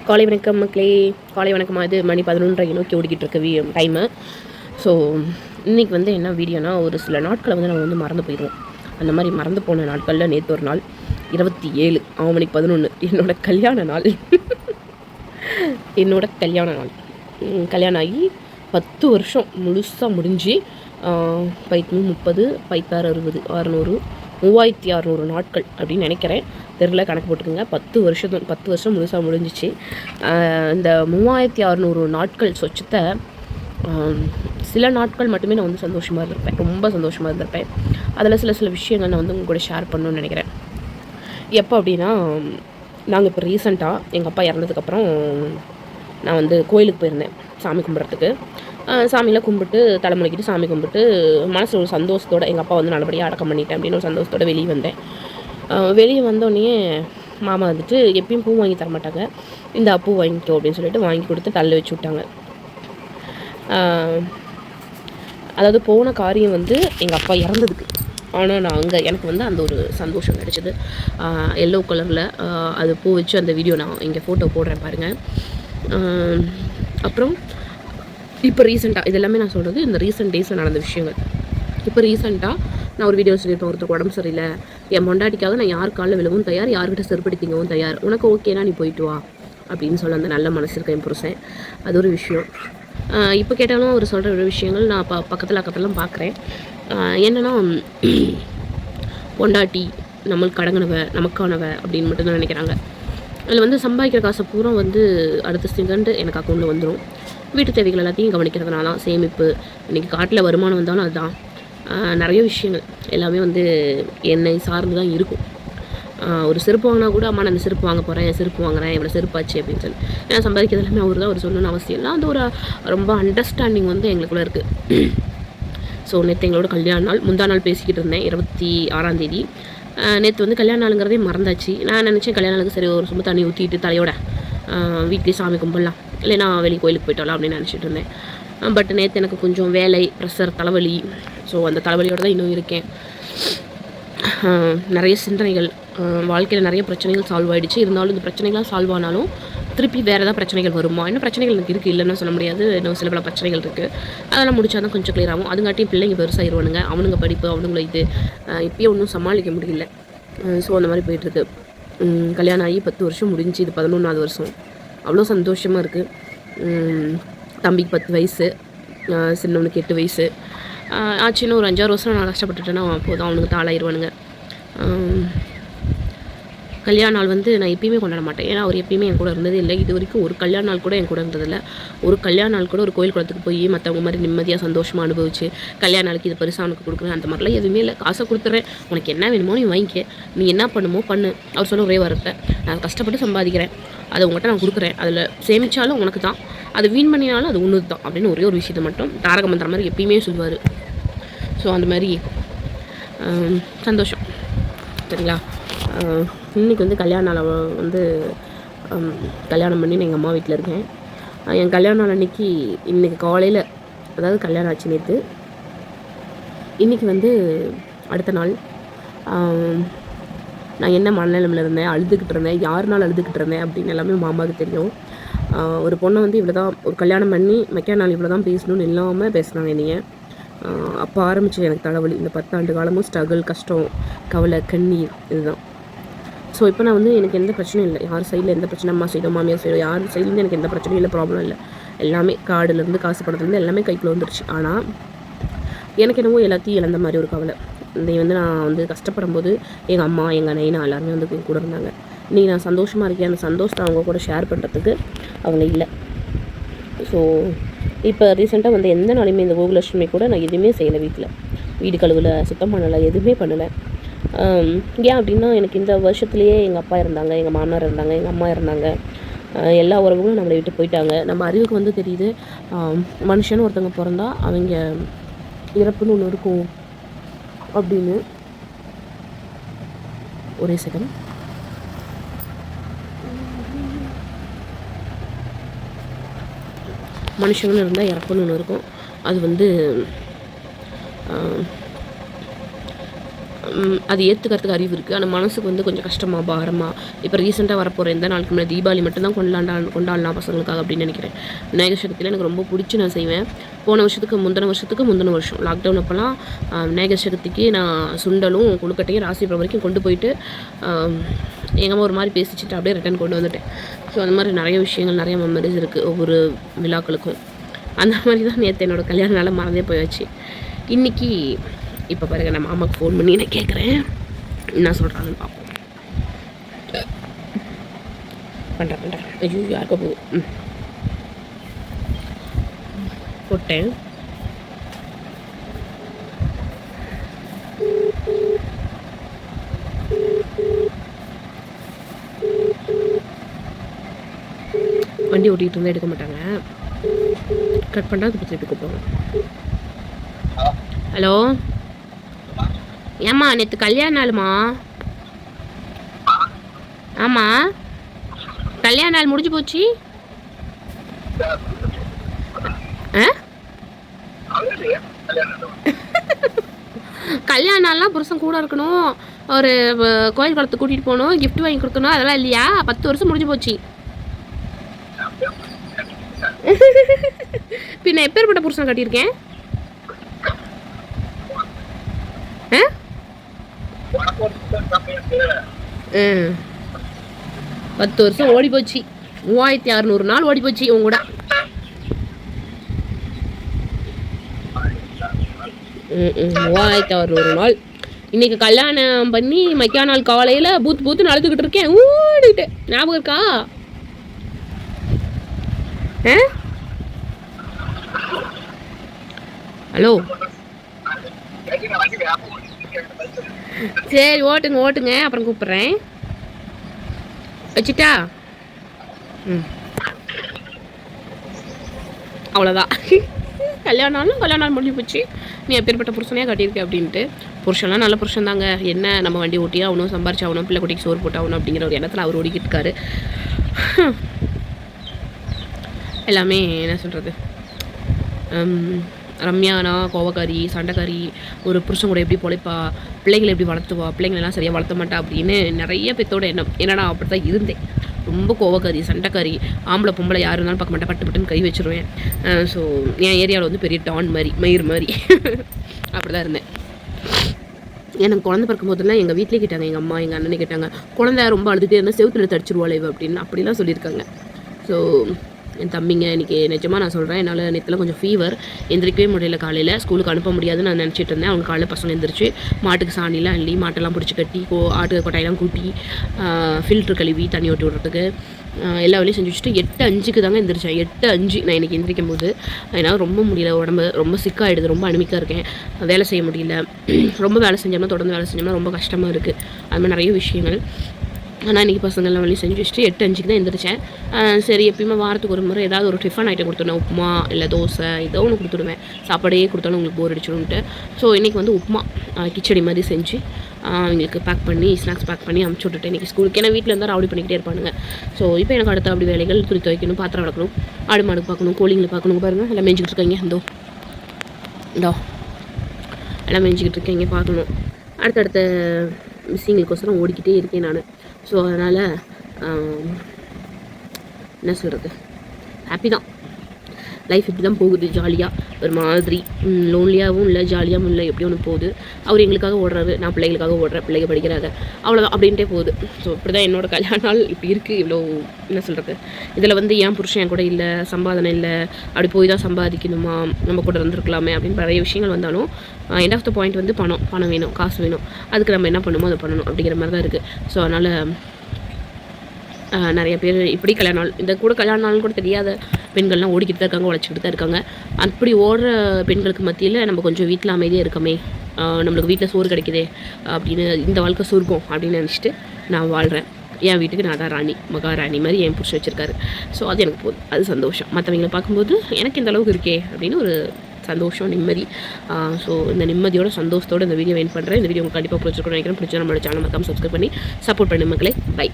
காலை வணக்கம் மக்களே. காலை வணக்கமாக இது மணி 11:30 நோக்கி ஓடிக்கிட்டு இருக்க டைமு. ஸோ இன்றைக்கி வந்து என்ன வீடியோனா, ஒரு சில நாட்களை வந்து நம்ம வந்து மறந்து போயிடுவோம். அந்த மாதிரி மறந்து போன நாட்களில் நேற்று ஒரு நாள் 27 மணி 11 என்னோடய கல்யாண நாள். கல்யாணம் ஆகி 10 வருஷம் முழுசாக முடிஞ்சு 30 56 60 600 3600 நாட்கள் அப்படின்னு நினைக்கிறேன். தெரியல, கணக்கு போட்டுக்கோங்க. 10 வருஷம் முழுசாக முடிஞ்சிச்சு. இந்த 3600 நாட்கள் சொச்சத்தை சில நாட்கள் மட்டுமே நான் வந்து சந்தோஷமாக இருந்திருப்பேன், ரொம்ப சந்தோஷமாக இருந்திருப்பேன். அதில் சில விஷயங்கள் நான் வந்து உங்க கூட ஷேர் பண்ணணும்னு நினைக்கிறேன். எப்போ அப்படின்னா, நாங்கள் இப்போ ரீசெண்டாக எங்கள் அப்பா இறந்ததுக்கப்புறம் நான் வந்து கோயிலுக்கு போயிருந்தேன் சாமி கும்பிட்றதுக்கு. சாமியெலாம் கும்பிட்டு தலைமுறைக்கிட்டு சாமி கும்பிட்டு மனசில் ஒரு சந்தோஷத்தோடு எங்கள் அப்பா வந்து நல்லபடியாக அடக்கம் பண்ணிட்டேன் அப்படின்னு ஒரு சந்தோஷத்தோடு வெளியே வந்தேன். வெளியே வந்தோடனே மாமா வந்துட்டு எப்பயும் பூ வாங்கி தர மாட்டாங்க, இந்த பூ வாங்கிக்கோ அப்படின்னு சொல்லிட்டு வாங்கி கொடுத்து தள்ள வச்சு விட்டாங்க. அதாவது போன காரியம் வந்து எங்கள் அப்பா இறந்ததுக்கு, ஆனால் நான் அங்கே எனக்கு வந்து அந்த ஒரு சந்தோஷம் கிடைச்சிது. எல்லோ கலரில் அது பூ வச்சு அந்த வீடியோ நான் இங்கே ஃபோட்டோ போடுறேன் பாருங்கள். அப்புறம் இப்போ ரீசெண்டாக இதெல்லாமே நான் சொல்கிறது இந்த ரீசெண்ட் டேஸில் நடந்த விஷயங்கள். இப்போ ரீசெண்டாக நான் ஒரு வீடியோ சொல்லியிருப்பேன், ஒருத்தருக்கு உடம்பு சரியில்லை, என் பொண்டாட்டிக்காக நான் யார் காலில் விழவும் தயார், யார்கிட்ட செருப்படுத்திங்கவும் தயார், உனக்கு ஓகேனா நீ போயிட்டு வா அப்படின்னு சொல்ல அந்த நல்ல மனசு இருக்க என் புருஷன். அது ஒரு விஷயம். இப்போ கேட்டாலும் அவர் சொல்கிற ஒரு விஷயங்கள் நான் பக்கத்துலாம் பார்க்குறேன். என்னென்னா, பொண்டாட்டி நம்மளுக்கு கடங்கினவ நமக்கானவ அப்படின்னு மட்டும்தான் நினைக்கிறாங்க. அதில் வந்து சம்பாதிக்கிற காசை பூரா வந்து அடுத்த செகண்டு எனக்கு அக்கௌண்ட்டில் வந்துடும். வீட்டு தேவைகள் எல்லாத்தையும் கவனிக்கிறதுனால தான் சேமிப்பு. இன்றைக்கி காட்டில் வருமானம் வந்தாலும் அதுதான். நிறைய விஷயங்கள் எல்லாமே வந்து என்னை சார்ந்து தான் இருக்கும். ஒரு செருப்பு வாங்கினா கூட, அம்மா நான் அந்த செருப்பு வாங்க போகிறேன், செருப்பு வாங்குறேன், இவ்வளோ செருப்பாச்சு அப்படின்னு சொல்லி ஏன்னா சம்பாதிக்கிறது எல்லாமே அவர் தான். அவர் சொல்லணும்னு அவசியம் இல்லை. அந்த ஒரு ரொம்ப அண்டர்ஸ்டாண்டிங் வந்து எங்களுக்குள்ளே இருக்குது. ஸோ நேற்று எங்களோட கல்யாண நாள். முந்தா நாள் பேசிக்கிட்டு இருந்தேன் 26ஆம் தேதி. நேற்று வந்து கல்யாண நாளுங்கிறதே மறந்தாச்சு. நான் நினச்சேன் கல்யாண நாளுக்கு சரி ஒரு சும்மா தண்ணி ஊற்றிட்டு தலையோட வீட்லேயே சாமி கும்பிடலாம், இல்லைனா வெளியே கோயிலுக்கு போய்ட்டு வரலாம் அப்படின்னு நினச்சிட்டு இருந்தேன். பட் நேற்று எனக்கு கொஞ்சம் வேலை ப்ரெஷர், தலைவலி. ஸோ அந்த தலைவலியோடு தான் இன்னும் இருக்கேன். நிறைய சிந்தனைகள், வாழ்க்கையில் நிறைய பிரச்சனைகள் சால்வ் ஆகிடுச்சு. இருந்தாலும் இந்த பிரச்சனைகள்லாம் சால்வ் ஆனாலும் திருப்பி வேறு ஏதாவது பிரச்சனைகள் வருமா? இன்னும் பிரச்சனைகள் எனக்கு இருக்குது, இல்லைன்னு சொல்ல முடியாது. இன்னும் சில பல பிரச்சனைகள் இருக்குது. அதெல்லாம் முடிச்சா தான் கொஞ்சம் கிளியர் ஆகும். அதுங்காட்டியும் பிள்ளைங்க பெருசாகிடுவானுங்க, அவனுங்க படிப்பு, அவனுங்களை இது இப்போயே ஒன்றும் சமாளிக்க முடியல. ஸோ அந்த மாதிரி போயிட்டுருக்கு. கல்யாணம் ஆகி 10 வருஷம் முடிஞ்சு, இது 11வது வருஷம். அவ்வளோ சந்தோஷமாக இருக்குது. தம்பிக்கு 10 வயசு, சின்னவனுக்கு 8 வயசு ஆச்சுன்னு ஒரு 5-6 வருஷம் நான் கஷ்டப்பட்டுட்டேன்னா போதும், அவனுக்கு தாளாயிருவானுங்க. கல்யாண நாள் வந்து நான் எப்பயுமே கொண்டாட மாட்டேன், ஏன்னா அவர் எப்பயுமே என் கூட இருந்ததே இல்லை. இது வரைக்கும் ஒரு கல்யாண நாள் கூட என் கூட இருந்ததில்லை. ஒரு கல்யாண நாள் கூட ஒரு கோயில் குளத்துக்கு போய் மற்றவங்க மாதிரி நிம்மதியாக சந்தோஷமாக அனுபவிச்சு கல்யாண நாளுக்கு இது பெருசாக அவனுக்கு கொடுக்குறேன் அந்த மாதிரிலாம் எதுவுமே இல்லை. காசை கொடுத்துட்றேன், உனக்கு என்ன வேணுமோ நீ வாங்கிக்க, நீ என்ன பண்ணுமோ பண்ணு. அவர் சொல்ல ஒரே வார்த்தை, நான் கஷ்டப்பட்டு சம்பாதிக்கிறேன், அதை உங்கள்கிட்ட நான் கொடுக்குறேன், அதில் சேமித்தாலும் உனக்கு தான், அது வீண் பண்ணினாலும் அது ஒன்று தான் அப்படின்னு ஒரே ஒரு விஷயத்தை மட்டும் தாரக மந்திரம் மாதிரி எப்பயுமே சொல்லுவார். ஸோ அந்த மாதிரி சந்தோஷம். சரிங்களா? இன்றைக்கி வந்து கல்யாண நாளை வந்து கல்யாணம் பண்ணி நான் எங்கள் அம்மா வீட்டில் இருக்கேன். என் கல்யாண நாள் அன்றைக்கி இன்றைக்கி காலையில், அதாவது கல்யாணம் ஆச்சு நேற்று, இன்றைக்கி வந்து அடுத்த நாள். நான் என்ன மனநிலைமையில் இருந்தேன், அழுதுகிட்டு இருந்தேன், யாருனாலும் அழுதுகிட்டு இருந்தேன் அப்படின்னு எல்லாமே மாமாவுக்கு தெரியும். ஒரு பொண்ணை வந்து இவ்வளோ தான், ஒரு கல்யாணம் பண்ணி மெக்கா நாள் இவ்வளோ தான் பேசணும்னு இல்லாமல் பேசுனாங்க என்னைய. அப்போ ஆரம்பிச்சு எனக்கு தலைவலி. இந்த 10 ஆண்டு காலமும் ஸ்ட்ரகிள், கஷ்டம், கவலை, கண்ணீர், இதுதான். ஸோ இப்போ நான் வந்து எனக்கு எந்த பிரச்சனையும் இல்லை. யார் சைடில் எந்த பிரச்சனை, அம்மா சைடோ மாமியார் சைடோ யார் சைட்லேருந்து எனக்கு எந்த பிரச்சனையும் இல்லை, ப்ராப்ளம் இல்லை. எல்லாமே கார்டுலேருந்து காசு பணத்துலேருந்து எல்லாமே கைக்குள்ளே வந்துருச்சு. ஆனால் எனக்கு என்னவோ எல்லாத்தையும் இழந்த மாதிரி ஒரு கவலை. இதை வந்து நான் வந்து கஷ்டப்படும் போது எங்கள் அம்மா, எங்கள் நைனா எல்லாருமே வந்து கூட இருந்தாங்க. இன்றைக்கி நான் சந்தோஷமாக இருக்கேன், அந்த சந்தோஷத்தை அவங்க கூட ஷேர் பண்ணுறதுக்கு அவங்க இல்லை. ஸோ இப்போ ரீசெண்டாக வந்து எந்த நாளையுமே இந்த கோகுலட்சுமி கூட நான் எதுவுமே செய்யலை. வீட்டில் வீடு கழுவில், சுத்தம் பண்ணலை, எதுவுமே பண்ணலை. ஏன் அப்படின்னா, எனக்கு இந்த வருஷத்துலேயே எங்கள் அப்பா இருந்தாங்க, எங்கள் மாமனார் இருந்தாங்க, எங்கள் அம்மா இருந்தாங்க. எல்லா உறவுகளும் நம்மளை விட்டு போயிட்டாங்க. நம்ம அறிவுக்கு வந்து தெரியுது, மனுஷன்னு ஒருத்தவங்க பிறந்தா அவங்க இறப்புன்னு ஒன்று இருக்கும் அப்படின்னு. ஒரே செகண்ட். மனுஷங்கன்னு இருந்தால் இறப்புன்னு ஒன்று இருக்கும். அது வந்து அது ஏற்றுக்கிறதுக்கு அறிவு இருக்குது. ஆனால் மனசுக்கு வந்து கொஞ்சம் கஷ்டமாக பாரமாக. இப்போ ரீசெண்டாக வரப்போகிற எந்த நாளுக்கு முன்னாடி தீபாவளி மட்டும்தான் கொண்டாடலாம் பசங்களுக்காக அப்படின்னு நினைக்கிறேன். விநாயகர் சதுர்த்தியில் எனக்கு ரொம்ப பிடிச்சி நான் செய்வேன். போன வருஷத்துக்கு முந்தின வருஷம் லாக்டவுன் அப்போலாம் விநாயகர் சதுர்த்திக்கு நான் சுண்டலும் கொழுக்கட்டையும் ராசிபுரம் வரைக்கும் கொண்டு போயிட்டு எங்கள் அம்மா ஒரு மாதிரி பேசிச்சுட்டு அப்படியே ரிட்டன் கொண்டு வந்துட்டேன். ஸோ அந்த மாதிரி நிறைய விஷயங்கள், நிறைய மெமரிஸ் இருக்குது ஒவ்வொரு விழாக்களுக்கும். அந்த மாதிரி தான் நேற்று என்னோடய கல்யாணனால மறந்தே போயாச்சு. இன்றைக்கி இப்போ பாருங்கள், நான் மாமாவுக்கு ஃபோன் பண்ணி நான் கேட்குறேன் என்ன சொல்கிறாங்கன்னு பார்ப்போம். பண்ணுறேன். ஐயோ யாருக்கோ போகும். போட்டேன். வண்டி ஓட்டிகிட்டு இருந்தால் எடுக்க மாட்டாங்க. கட் பண்ணால் அது திருப்பி கூப்பிடுவாங்க. ஹலோ, ஏம்மா நேற்று கல்யாண நாளுமா? ஆமாம், கல்யாண நாள் முடிஞ்சு போச்சு. கல்யாண நாள்லாம் புருஷன் கூட இருக்கணும், ஒரு கோயில் குளத்துக்கு கூட்டிகிட்டு போகணும், கிஃப்ட் வாங்கி கொடுக்கணும், அதெல்லாம் இல்லையா? 10 வருஷம் முடிஞ்சு போச்சு. பின்ன எப்பேற்பட்ட புருஷன் கட்டியிருக்கேன்? 10 வருஷம் ஓடி போச்சு. 3600 நாள் ஓடி போச்சு உங்க கூட. 3600 நாள். இன்னைக்கு கல்யாணம் பண்ணி மைக்கா நாள் காலையில பூத்து அழுதுகிட்டு இருக்கேன். ஓடிட்டு ஞாபகம் இருக்கா? ஹலோ, சரி ஓட்டுங்க, அப்புறம் கூப்பிட்றேன். வச்சுட்டா? அவ்வளோதான். கல்யாண நாள் முடிஞ்சு போச்சு. நீ எப்பேற்பட்ட புருஷனையாக கட்டியிருக்க அப்படின்ட்டு. புருஷன்லாம் நல்ல புருஷன் தாங்க. என்ன நம்ம வண்டி ஓட்டி ஆகணும், சம்பாரிச்சு ஆகணும், பிள்ளை குட்டிக்கு சோறு போட்டு ஆகணும் அப்படிங்கிற ஒரு இடத்துல அவர் ஓடிக்கிட்டு இருக்காரு. எல்லாமே என்ன சொல்கிறது, ரம்யானா கோவக்காரி, சண்டைக்காரி, ஒரு புருஷன் கூட எப்படி பொழைப்பா, பிள்ளைங்களை எப்படி வளர்த்துவா, பிள்ளைங்களெல்லாம் சரியாக வளர்த்த மாட்டா அப்படின்னு நிறைய பேத்தோட எண்ணம். ஏன்னா அப்படி தான் இருந்தேன். ரொம்ப கோவக்காரி, சண்டைக்காரி, ஆம்பளை பொம்பளை யார் இருந்தாலும் பார்க்க மாட்டேன், பட்டுன்னு கை வச்சுருவேன். ஸோ என் ஏரியாவில் வந்து பெரிய டான் மாதிரி, மயிர் மாதிரி அப்படி தான் இருந்தேன். எனக்கு குழந்தை பிறக்கும் போதெல்லாம் எங்கள் வீட்டிலே கேட்டாங்க, எங்கள் அம்மா எங்கள் அண்ணனே கேட்டாங்க, குழந்தை ரொம்ப அழுதுகிட்டே இருந்தால் செவுத்துல தடிச்சிருவாள் அப்படின்னு அப்படிலாம் சொல்லியிருக்காங்க. ஸோ என் தம்பிங்க இன்றைக்கி நிஜமாக நான் சொல்கிறேன், என்னால் நேற்றுலாம் கொஞ்சம் ஃபீவர், எந்திரிக்கவே முடியல. காலையில் ஸ்கூலுக்கு அனுப்ப முடியாதுன்னு நான் நினச்சிட்டு இருந்தேன். அவங்க காலையில் பசங்க எந்திரிச்சு மாட்டுக்கு சாணிலாம் அள்ளி, மாட்டெல்லாம் பிடிச்சி கட்டி, ஆட்டு கொட்டாயெல்லாம் கூட்டி, ஃபில்ட்ரு கழுவி தண்ணி ஓட்டி விட்றதுக்கு எல்லா வேலையும் செஞ்சு வச்சுட்டு 8:05 தாங்க எந்திரிச்சேன். 8:05 நான் இன்றைக்கி எந்திரிக்கும் போது என்னால் ரொம்ப முடியல. உடம்பு ரொம்ப சிக்காகிடுது, ரொம்ப அனிமிக்காக இருக்கேன், வேலை செய்ய முடியல. ரொம்ப வேலை செஞ்சோம்னா, தொடர்ந்து வேலை செஞ்சோம்னா ரொம்ப கஷ்டமாக இருக்குது. அது மாதிரி நிறைய விஷயங்கள். ஆனால் இன்றைக்கி பசங்கள்லாம் வழி செஞ்சு வச்சுட்டு 8:05 தான் எந்திரிச்சேன். சரி, எப்பயுமே வாரத்துக்கு ஒரு முறை ஏதாவது ஒரு டிஃபன் ஐட்டம் கொடுத்துருவேன். உப்புமா இல்லை தோசை ஏதோ ஒன்று கொடுத்துடுவேன். சாப்பாடே கொடுத்தாலும் உங்களுக்கு போர் அடிச்சிடும்ட்டு. ஸோ இன்றைக்கி வந்து உப்புமா கிச்சடி மாதிரி செஞ்சு அவங்களுக்கு பேக் பண்ணி, ஸ்நாக்ஸ் பேக் பண்ணி அமுச்சு விட்டுட்டு இன்றைக்கி ஸ்கூலுக்கு. ஏன்னா வீட்டில் இருந்தால் ராவடி பண்ணிக்கிட்டே இருப்பானுங்க. ஸோ இப்போ எனக்கு அடுத்த அப்படி வேலைகள், துணி துவைக்கணும், பாத்திரம் வளர்க்கணும், ஆடு மாடு பார்க்கணும், கோழிங்களை பார்க்கணும். பாருங்கள் எல்லாம் மேய்ஞ்சிக்கிட்டு இருக்காங்க. இந்தோ எல்லாம் மேய்ஞ்சிக்கிட்டு இருக்கேங்க, பார்க்கணும். அடுத்தடுத்த மிஸ்ஸிங்களுக்கோசரம் ஓடிக்கிட்டே இருக்கேன் நான். ஸோ அதனால் என்ன சொல்கிறது, ஹாப்பி தான். லைஃப் இப்படி தான் போகுது, ஜாலியாக ஒரு மாதிரி. லோன்லியாகவும் இல்லை, ஜாலியாகவும் இல்லை, எப்படி ஒன்று போகுது. அவர் எங்களுக்காக ஓடுறாரு, நான் பிள்ளைகளுக்காக ஓடுறேன், பிள்ளைங்க படிக்கிறாங்க, அவ்வளோதான் அப்படின்ட்டே போகுது. ஸோ இப்படி தான் என்னோடய கல்யாண நாள் இப்படி இருக்குது. இவ்வளோ என்ன சொல்கிறது, இதில் வந்து ஏன் புருஷன் என் கூட இல்லை, சம்பாதனை இல்லை, அப்படி போய் தான் சம்பாதிக்கணுமா, நம்ம கூட இருந்துருக்கலாமே அப்படின்னு நிறைய விஷயங்கள் வந்தாலும் எண்ட் ஆஃப் த பாயிண்ட் வந்து பணம் வேணும், காசு வேணும். அதுக்கு நம்ம என்ன பண்ணுமோ அதை பண்ணணும் அப்படிங்கிற மாதிரி தான் இருக்குது. ஸோ அதனால் நிறைய பேர் இப்படி கல்யாண நாள், இந்த கூட கல்யாண நாள் கூட தெரியாத பெண்கள்லாம் ஓடிக்கிட்டு தான் இருக்காங்க, உழைச்சிக்கிட்டு தான் இருக்காங்க. அப்படி ஓடுற பெண்களுக்கு மத்தியில் நம்ம கொஞ்சம் வீட்டில் அமைதியாக இருக்கமே, நம்மளுக்கு வீட்டில் சோறு கிடைக்குதே அப்படின்னு, இந்த வாழ்க்கை சொர்க்கம் அப்படின்னு நினச்சிட்டு நான் வாழ்கிறேன். என் வீட்டுக்கு நான் தான் ராணி, மகாராணி மாதிரி என் புருஷன் வச்சுருக்காரு. ஸோ அது எனக்கு போதும், அது சந்தோஷம். மற்றவங்களை பார்க்கும்போது எனக்கு இந்த அளவுக்கு இருக்கே அப்படின்னு ஒரு சந்தோஷம், நிம்மதி. ஸோ இந்த நிம்மதியோட சந்தோஷத்தோடு இந்த வீடியோ வெயிட் பண்ணுறேன். இந்த வீடியோ உங்களுக்கு கண்டிப்பாக பிடிச்சிருக்கணும்னு நினைக்கிறேன். பிடிச்சா நம்மளோட சேனல் மறக்காம சப்ஸ்கிரைப் பண்ணி சப்போர்ட் பண்ணி மக்களே. பை.